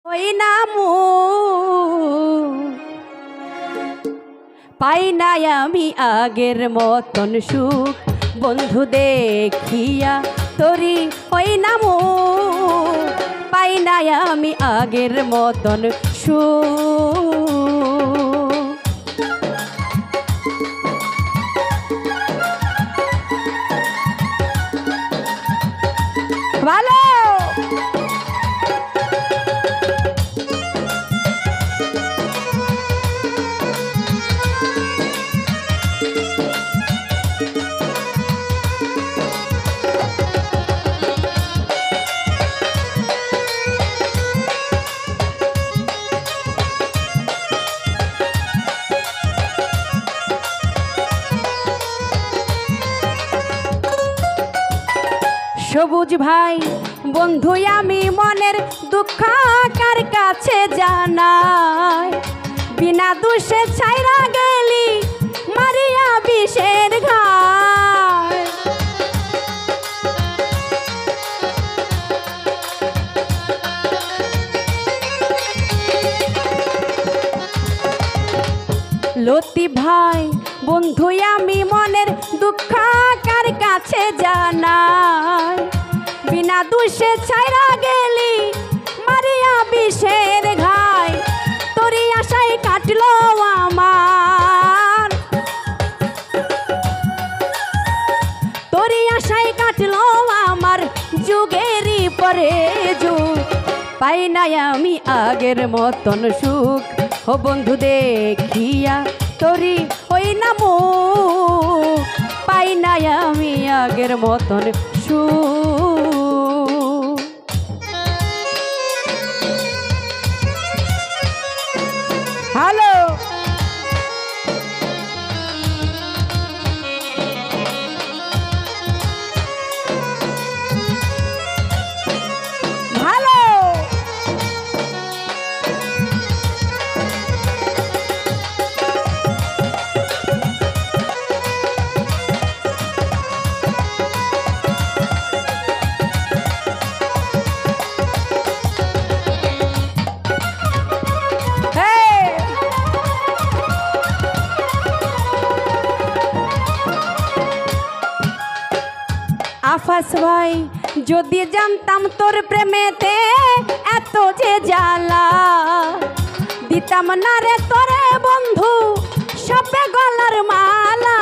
ওই নামু পাই নাই আমি আগের মতন সুখ বন্ধু দেখিয়া তোরি ওই নামু পাই নাই আমি আগের মতন সুখ। ভালো সবুজ ভাই বন্ধু আমি মনের দুঃখ কার কাছে জানাই, বিনা দোষে ছাইরা গেলি মারিয়া বিষের ঘায়। লতি ভাই বন্ধু আমি মনের দুঃখ কার কাছে জানাই, বিনা দোষে ছাইরা গেলি মারিয়া বিষের ঘায়। তোরি আশায় কাটলো আমার, তোরি আশায় কাটলো আমার যুগেরই পরে যুগ। পাই নাই আমি আগের মতন সুখ ও বন্ধু দেখিয়া তোরি ওই নামু পাই নাই আমি আগের মতন সুখ। হ্যালো ভালো আফাস ভাই যদি জানতাম তোর প্রেমেতে এত যে জ্বালা, দিতাম না রে তোরে বন্ধু সবে গলার মালা।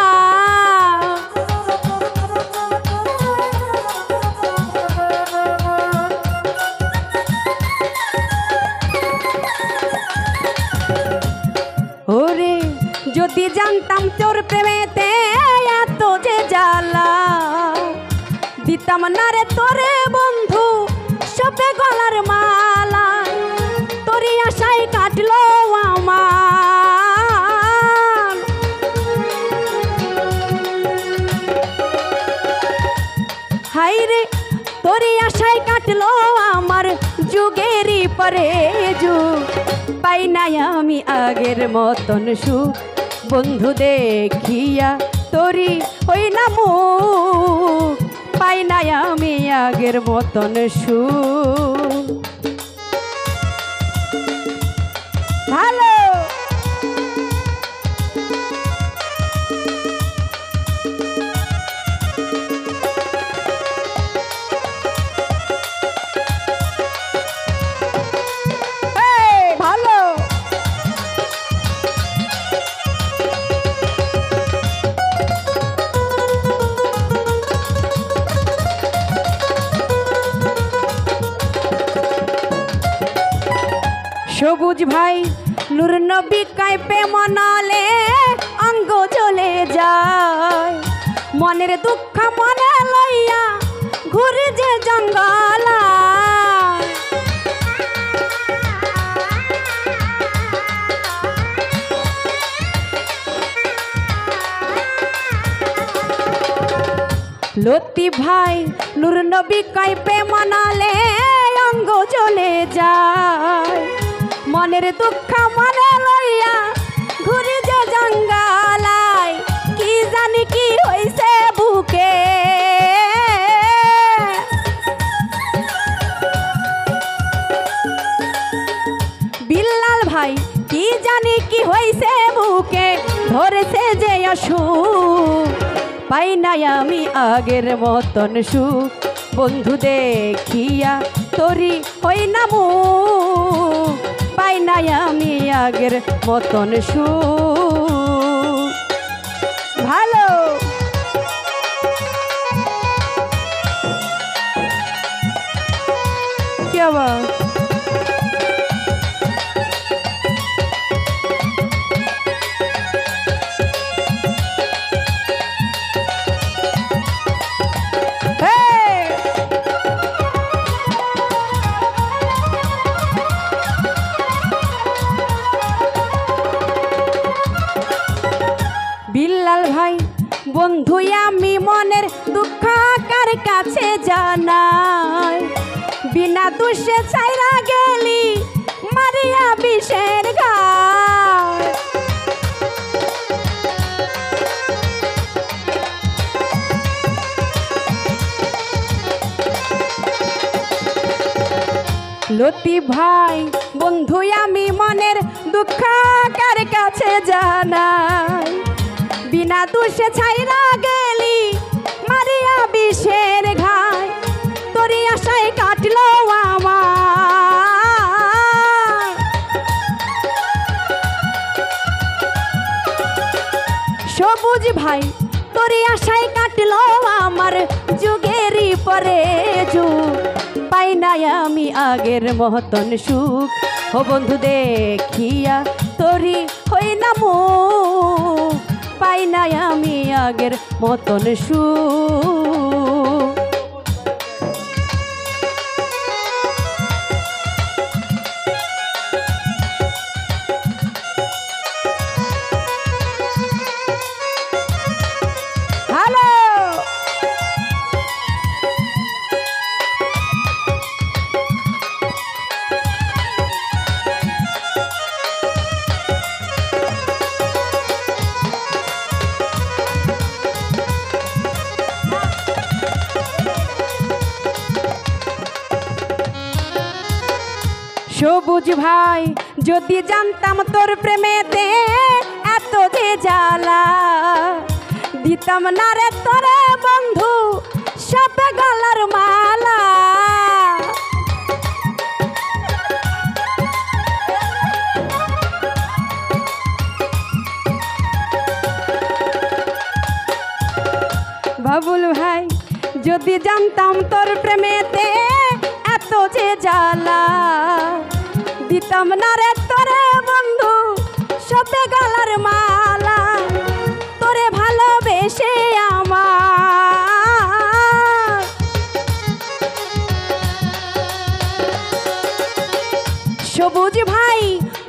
ওরে যদি জানতাম তোর প্রেমেতে এত যে জ্বালা, দিতাম না রে তোরে বন্ধু সবে গলার মালা। তোরি আশায় কাটলো আমার, হাই রে তোরি আশায় কাটলো আমার যুগেরই পরে যুগ। পাই নাই আমি আগের মতন সুখ বন্ধু দেখিয়া তোরি ওই নামু পাই নাই আমি আগের মতন সুখ। ভালো ভালো সবুজ ভাই নূর নবী কাইপে মনালে অঙ্গ চলে যায়, মনের দুঃখ মনে লইয়া ঘুরে যে জঙ্গলা। লতি ভাই নূর নবী কাইপে মনালে অঙ্গ চলে যায়, মনের দুঃখ মনে লইয়া ঘুরে যে জঙ্গলায়। কি জানি কি হইছে বুকে, ভাই কি জানি কি হইছে বুকে ধরেছে যে অসুখ পাই নাই আমি আগের মতন সুখ বন্ধু দেখিয়া তোরি হই না মুখ পাই নাই আমি আগের মতন সুখ ভালো কি আবার বিল্লাল ভাই বন্ধু আমি মনের দুঃখ কার কাছে জানাই বিনা দোষে ছাইরা গেলি মারিয়া বিষের গায় লতি ভাই বন্ধু আমি মনের দুঃখ কার কাছে জানাই বিনা দোষে ছাইরা গেলি মারিয়া বিষের ঘাই তোরি আশায় কাটলো আমার সবুজ ভাই তোরি আশায় কাটলো আমার যুগেরই পরে যুগ পাই নাই আমি আগের মতন সুখ ও বন্ধু দেখিয়া তোরি হই না মুখ পাই নাই আমি আগের মতন সুখ হ্যালো সবুজ ভাই যদি জানতাম তোর প্রেমেতে এত যে জ্বালা দিতাম না রে তোরে বন্ধু সব গলার মালা বাবুল ভাই যদি জানতাম তোর প্রেমেতে এত যে জ্বালা দিতাম না রে তোরে বন্ধু সবে গলার মালা তোরে ভালোবেসে আমার সবুজ ভাই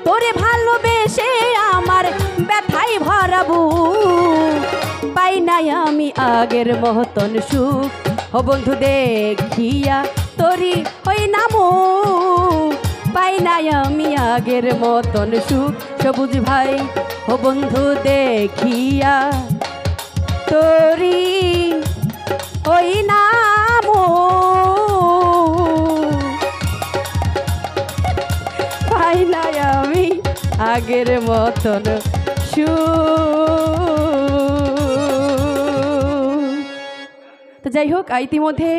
তোরে ভালোবেসে আমার ব্যথাই ভরাবু পাই নাই আমি আগের মতন সুখ ও বন্ধু দেখিয়া তোরি হই না মুখ পাই নাই আমি আগের মতন সুখ সবুজ ভাই ও বন্ধু দেখিয়া তোরি হই না মুখ পাই নাই আমি আগের মতন সুখ। তো যাই হোক ইতিমধ্যে